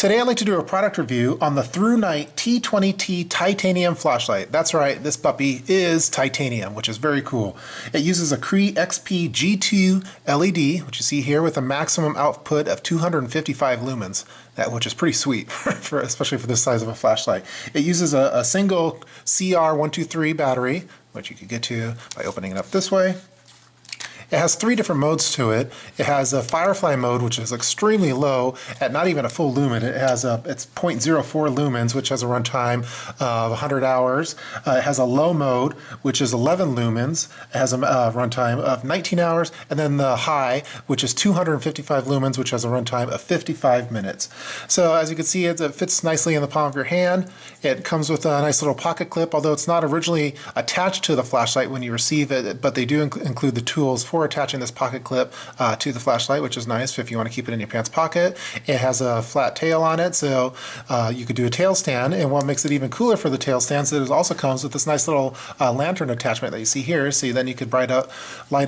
Today I'd like to do a product review on the Thrunite T20T titanium flashlight. That's right, this puppy is titanium, which is very cool. It uses a Cree XP-G2 LED, which you see here, with a maximum output of 255 lumens, which is pretty sweet, especially for this size of a flashlight. It uses a single CR123 battery, which you could get to by opening it up this way. It has three different modes to it. It has a Firefly mode, which is extremely low at not even a full lumen. It's 0.04 lumens, which has a runtime of 100 hours. It has a low mode, which is 11 lumens. It has a runtime of 19 hours. And then the high, which is 255 lumens, which has a runtime of 55 minutes. So as you can see, it fits nicely in the palm of your hand. It comes with a nice little pocket clip, although it's not originally attached to the flashlight when you receive it, but they do include the tools for attaching this pocket clip to the flashlight, which is nice if you want to keep it in your pants pocket. It has a flat tail on it, so you could do a tail stand, and what makes it even cooler for the tail stand is that it also comes with this nice little lantern attachment that you see here, so then you could light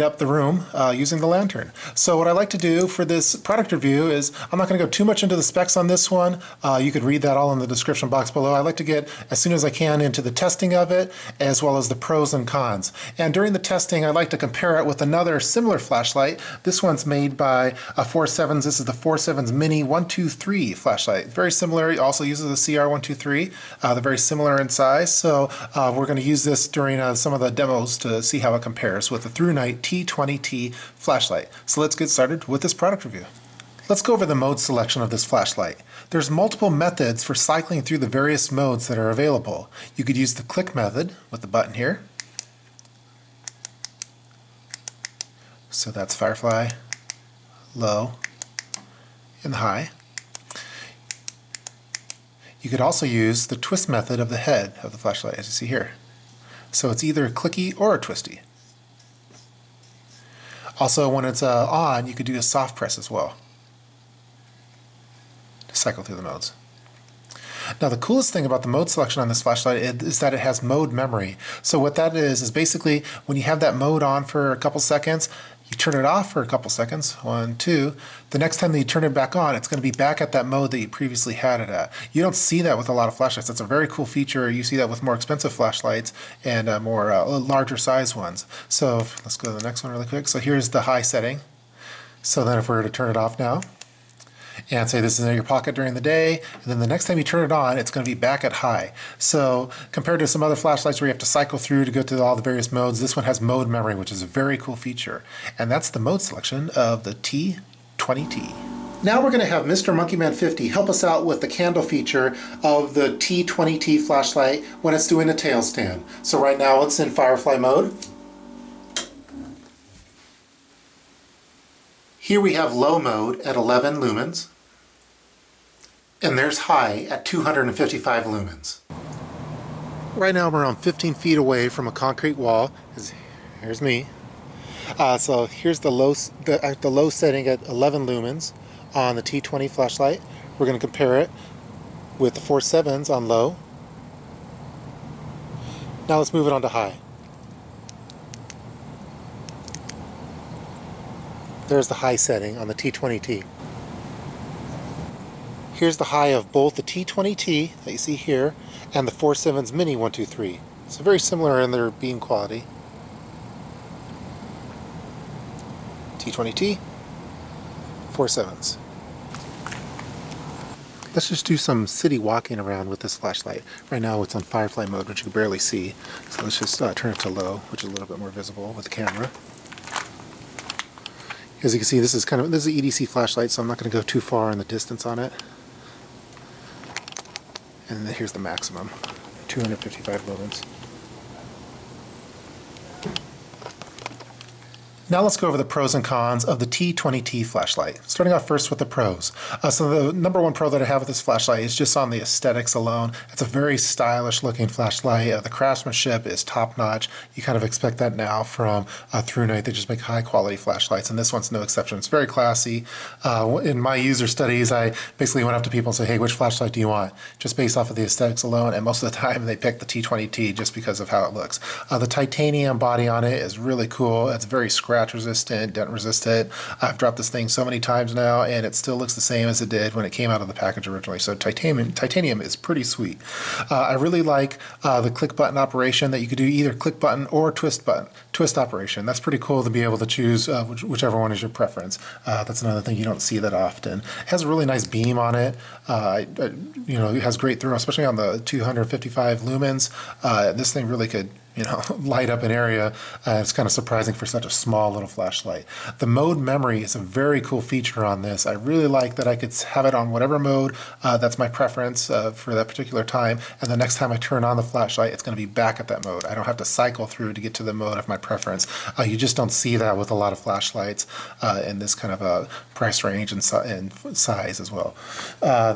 up the room using the lantern. So what I like to do for this product review is, I'm not going to go too much into the specs on this one. You could read that all in the description box below. I like to get as soon as I can into the testing of it, as well as the pros and cons. And during the testing, I like to compare it with another similar flashlight. This one's made by 47's. This is the 47's Mini 123 flashlight. Very similar. It also uses a CR123. They're very similar in size. So we're going to use this during some of the demos to see how it compares with the Thrunite T20T flashlight. So let's get started with this product review. Let's go over the mode selection of this flashlight. There's multiple methods for cycling through the various modes that are available. You could use the click method with the button here. So that's Firefly, low, and high. You could also use the twist method of the head of the flashlight, as you see here. So it's either a clicky or a twisty. Also, when it's on, you could do a soft press as well to cycle through the modes. Now the coolest thing about the mode selection on this flashlight is that it has mode memory. So what that is basically when you have that mode on for a couple seconds, you turn it off for a couple seconds, 1, 2. The next time that you turn it back on, it's going to be back at that mode that you previously had it at. You don't see that with a lot of flashlights. That's a very cool feature. You see that with more expensive flashlights and more larger size ones. So let's go to the next one really quick. So here's the high setting. So then if we were to turn it off now, and say this is in your pocket during the day, and then the next time you turn it on, it's going to be back at high. So compared to some other flashlights where you have to cycle through to go through all the various modes, this one has mode memory, which is a very cool feature. And that's the mode selection of the T20T. Now we're going to have Mr. Monkeyman 50 help us out with the candle feature of the T20T flashlight when it's doing a tail stand. So right now it's in Firefly mode. Here we have low mode at 11 lumens, and there's high at 255 lumens. Right now I'm around 15 feet away from a concrete wall. Here's me. So here's the low setting at 11 lumens on the T20 flashlight. We're going to compare it with the 47's on low. Now let's move it on to high. There's the high setting on the T20T. Here's the high of both the T20T that you see here and the 47's Mini 123. So very similar in their beam quality. T20T, 47's. Let's just do some city walking around with this flashlight. Right now it's on Firefly mode, which you can barely see. So let's just turn it to low, which is a little bit more visible with the camera. As you can see, this is an EDC flashlight, so I'm not going to go too far in the distance on it. And then here's the maximum, 255 lumens. Now let's go over the pros and cons of the T20T flashlight. Starting off first with the pros. So the number one pro that I have with this flashlight is just on the aesthetics alone. It's a very stylish looking flashlight. The craftsmanship is top notch. You kind of expect that now from Thrunite. They just make high quality flashlights, and this one's no exception. It's very classy. In my user studies, I basically went up to people and said, hey, which flashlight do you want? Just based off of the aesthetics alone, and most of the time they pick the T20T just because of how it looks. The titanium body on it is really cool. It's very scratchy. scratch resistant, dent resistant. I've dropped this thing so many times now, and it still looks the same as it did when it came out of the package originally. So titanium is pretty sweet. I really like the click button operation, that you could do either click button or twist operation. That's pretty cool to be able to choose whichever one is your preference. That's another thing you don't see that often. It has a really nice beam on it. It has great throw, especially on the 255 lumens. This thing really could light up an area. It's kind of surprising for such a small little flashlight. The mode memory is a very cool feature on this. I really like that I could have it on whatever mode that's my preference for that particular time, and the next time I turn on the flashlight, it's going to be back at that mode. I don't have to cycle through to get to the mode of my preference. You just don't see that with a lot of flashlights in this kind of a price range and size as well.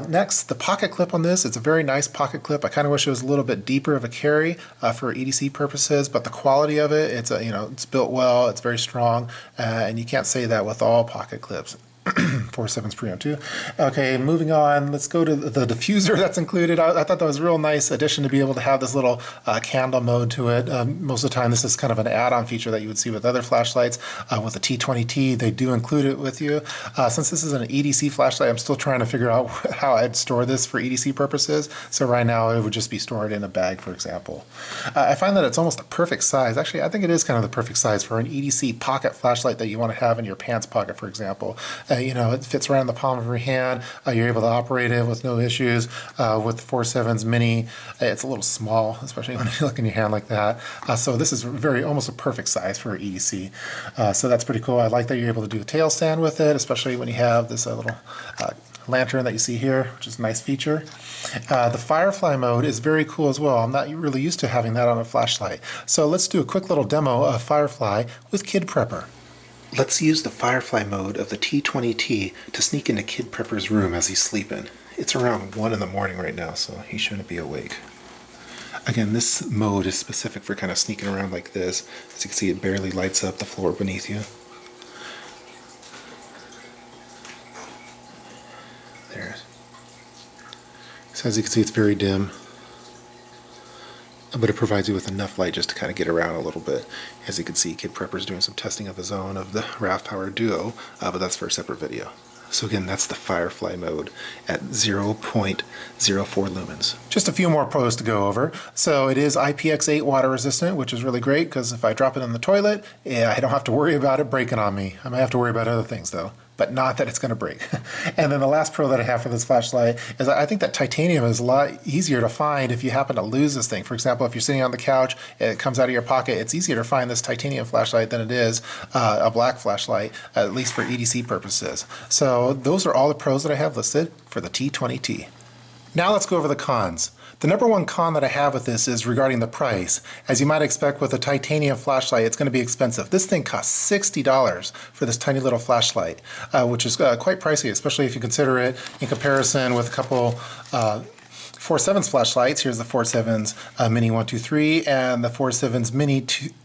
Next, the pocket clip on this. It's a very nice pocket clip. I kind of wish it was a little bit deeper of a carry for EDC purposes, but the quality of it, it's built well, it's very strong, and you can't say that with all pocket clips. 4.7's pre-owned too. Okay, moving on, let's go to the diffuser that's included. I thought that was a real nice addition to be able to have this little candle mode to it. Most of the time this is kind of an add-on feature that you would see with other flashlights. With the T20T, they do include it with you. Since this is an EDC flashlight, I'm still trying to figure out how I'd store this for EDC purposes. So right now it would just be stored in a bag, for example. I find that it's almost a perfect size. Actually, I think it is kind of the perfect size for an EDC pocket flashlight that you want to have in your pants pocket, for example. It fits right in the palm of your hand. You're able to operate it with no issues. With the 4.7's mini, it's a little small, especially when you look in your hand like that. So this is almost a perfect size for EDC. So that's pretty cool. I like that you're able to do a tail stand with it, especially when you have this little lantern that you see here, which is a nice feature. The Firefly mode is very cool as well. I'm not really used to having that on a flashlight. So let's do a quick little demo of Firefly with Kid Prepper. Let's use the Firefly mode of the T20T to sneak into Kid Prepper's room as he's sleeping. It's around 1 in the morning right now, so he shouldn't be awake. Again, this mode is specific for kind of sneaking around like this. As you can see, it barely lights up the floor beneath you. There. So as you can see, it's very dim, but it provides you with enough light just to kind of get around a little bit. As you can see, Kid Prepper's doing some testing of his own of the RAV Power Duo, but that's for a separate video. So again, that's the Firefly mode at 0.04 lumens. Just a few more pros to go over. So it is IPX8 water resistant, which is really great because if I drop it in the toilet, I don't have to worry about it breaking on me. I might have to worry about other things though, but not that it's going to break. And then the last pro that I have for this flashlight is I think that titanium is a lot easier to find if you happen to lose this thing. For example, if you're sitting on the couch, it comes out of your pocket, it's easier to find this titanium flashlight than it is a black flashlight, at least for EDC purposes. So those are all the pros that I have listed for the T20T. Now let's go over the cons. The number one con that I have with this is regarding the price. As you might expect with a titanium flashlight, it's going to be expensive. This thing costs $60 for this tiny little flashlight, which is quite pricey, especially if you consider it in comparison with a couple 4.7's flashlights. Here's the 4.7's Mini 123 and the 4.7's Mini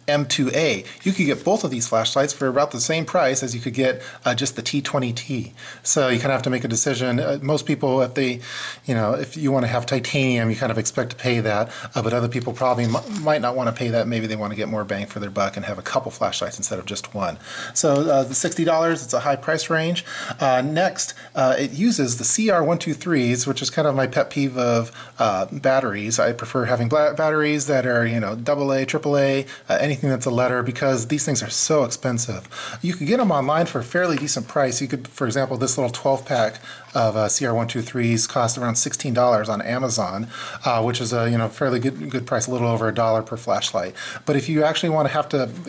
M2A. You could get both of these flashlights for about the same price as you could get just the T20T. So you kind of have to make a decision. Most people, if you want to have titanium, you kind of expect to pay that, but other people probably might not want to pay that. Maybe they want to get more bang for their buck and have a couple flashlights instead of just one. So the $60, it's a high price range. Next, it uses the CR123s, which is kind of my pet peeve of batteries. I prefer having batteries that are, AA, AAA, anything that's a letter, because these things are so expensive. You could get them online for a fairly decent price. You could, for example, this little 12-pack of CR123s cost around $16 on Amazon, which is a fairly good price, a little over $1 per flashlight. But if you actually want to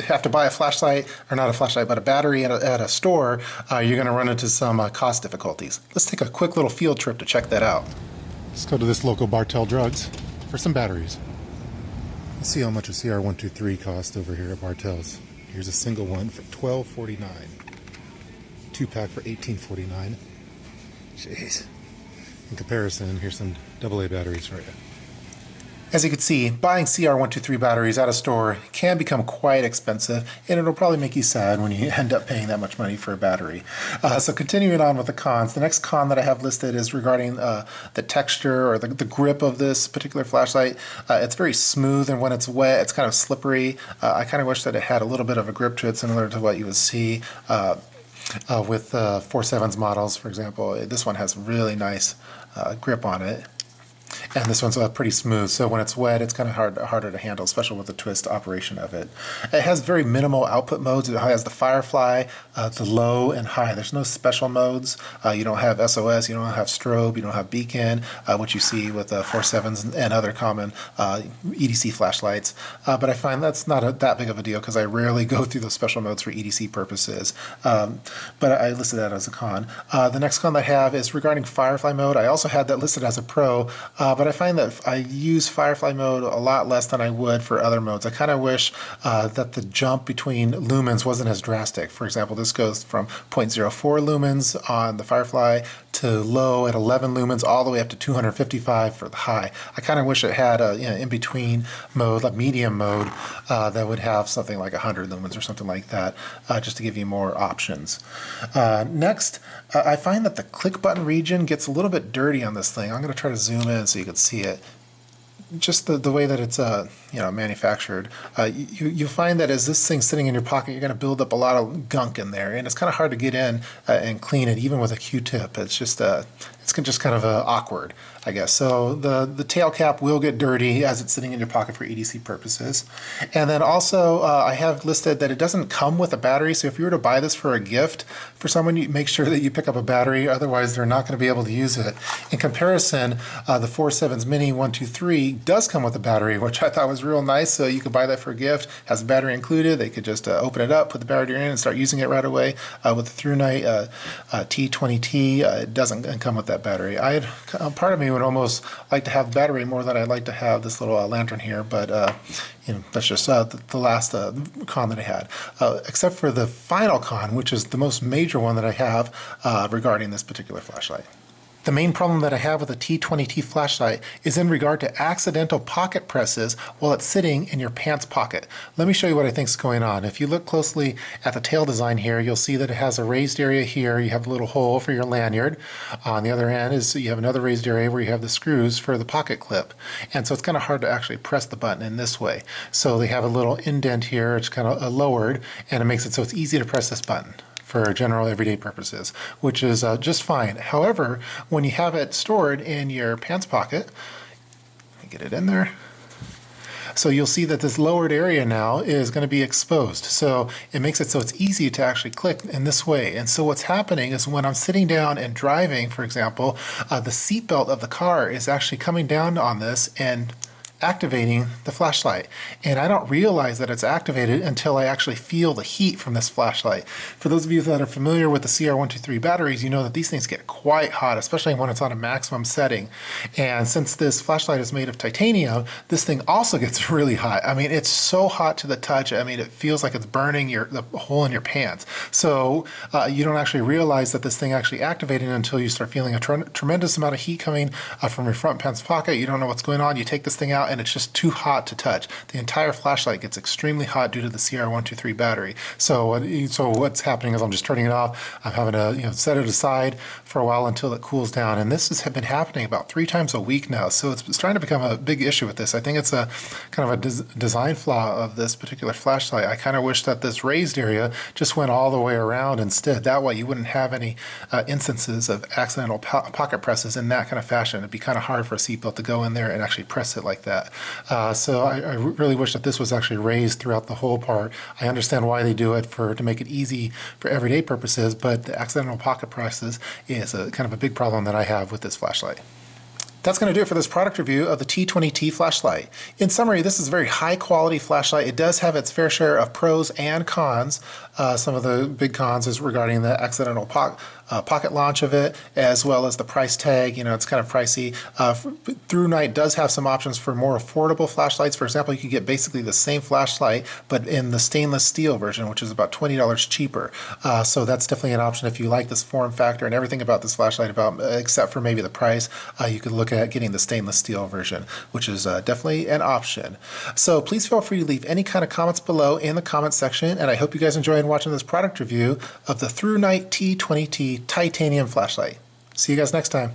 have to buy a flashlight, or not a flashlight, but a battery at a store, you're going to run into some cost difficulties. Let's take a quick little field trip to check that out. Let's go to this local Bartell Drugs for some batteries. Let's see how much a CR123 costs over here at Bartell's. Here's a single one for $12.49. 2-pack for $18.49. Jeez. In comparison, here's some AA batteries for you. As you can see, buying CR123 batteries at a store can become quite expensive, and it'll probably make you sad when you end up paying that much money for a battery. So continuing on with the cons, the next con that I have listed is regarding the texture or the grip of this particular flashlight. It's very smooth, and when it's wet, it's kind of slippery. I kind of wish that it had a little bit of a grip to it, similar to what you would see with 4.7's models, for example. This one has really nice grip on it. And this one's pretty smooth, so when it's wet, it's kind of harder to handle, especially with the twist operation of it. It has very minimal output modes. It has the Firefly, the low and high. There's no special modes. You don't have SOS, you don't have strobe, you don't have beacon, which you see with 4.7s and other common EDC flashlights. But I find that's not that big of a deal because I rarely go through those special modes for EDC purposes. But I listed that as a con. The next con that I have is regarding Firefly mode. I also had that listed as a pro. But I find that I use Firefly mode a lot less than I would for other modes. I kind of wish that the jump between lumens wasn't as drastic. For example, this goes from 0.04 lumens on the Firefly to low at 11 lumens all the way up to 255 for the high. I kind of wish it had a in-between mode, like medium mode, that would have something like 100 lumens or something like that, just to give you more options. Next, I find that the click button region gets a little bit dirty on this thing. I'm going to try to zoom in so you can see it. Just the way that it's manufactured, you'll find that as this thing's sitting in your pocket, you're going to build up a lot of gunk in there, and it's kind of hard to get in and clean it, even with a Q-tip. It's just kind of awkward, I guess. So the tail cap will get dirty as it's sitting in your pocket for EDC purposes. And then also I have listed that it doesn't come with a battery, so if you were to buy this for a gift for someone, you make sure that you pick up a battery, otherwise they're not going to be able to use it. In comparison, the 4.7's Mini 123 does come with a battery, which I thought was real nice, so you could buy that for a gift, has a battery included. They could just open it up, put the battery in, and start using it right away. With the Thrunite T20T, it doesn't come with that battery. Part of me would almost like to have the battery more than I'd like to have this little lantern here, but that's just the last con that I had. Except for the final con, which is the most major one that I have regarding this particular flashlight. The main problem that I have with a T20T flashlight is in regard to accidental pocket presses while it's sitting in your pants pocket. Let me show you what I think is going on. If you look closely at the tail design here, you'll see that it has a raised area here. You have a little hole for your lanyard. On the other end is you have another raised area where you have the screws for the pocket clip. And so it's kind of hard to actually press the button in this way. So they have a little indent here. It's kind of lowered, and it makes it so it's easy to press this button for general everyday purposes, which is just fine. However, when you have it stored in your pants pocket, let me get it in there. So you'll see that this lowered area now is going to be exposed. So it makes it so it's easy to actually click in this way. And so what's happening is when I'm sitting down and driving, for example, the seatbelt of the car is actually coming down on this and activating the flashlight, and I don't realize that it's activated until I actually feel the heat from this flashlight. For those of you that are familiar with the CR123 batteries, you know that these things get quite hot, especially when it's on a maximum setting. And since this flashlight is made of titanium, this thing also gets really hot. I mean, it's so hot to the touch. I mean, it feels like it's burning the hole in your pants. So you don't actually realize that this thing actually activated until you start feeling a tremendous amount of heat coming from your front pants pocket. You don't know what's going on. You take this thing out, and it's just too hot to touch. The entire flashlight gets extremely hot due to the CR123 battery. So what's happening is I'm just turning it off. I'm having to set it aside for a while until it cools down. And this has been happening about 3 times a week now. So it's starting to become a big issue with this. I think it's a kind of a design flaw of this particular flashlight. I kind of wish that this raised area just went all the way around instead. That way you wouldn't have any instances of accidental pocket presses in that kind of fashion. It'd be kind of hard for a seatbelt to go in there and actually press it like that. So I really wish that this was actually raised throughout the whole part. I understand why they do it to make it easy for everyday purposes, but the accidental pocket presses is kind of a big problem that I have with this flashlight. That's going to do it for this product review of the T20T flashlight. In summary, this is a very high quality flashlight. It does have its fair share of pros and cons. Some of the big cons is regarding the accidental pocket launch of it, as well as the price tag. It's kind of pricey. Thrunite does have some options for more affordable flashlights. For example, you can get basically the same flashlight, but in the stainless steel version, which is about $20 cheaper. So that's definitely an option if you like this form factor and everything about this flashlight, except for maybe the price. You could look at getting the stainless steel version, which is definitely an option. So please feel free to leave any kind of comments below in the comment section, and I hope you guys enjoyed watching this product review of the Thrunite T20T titanium flashlight. See you guys next time.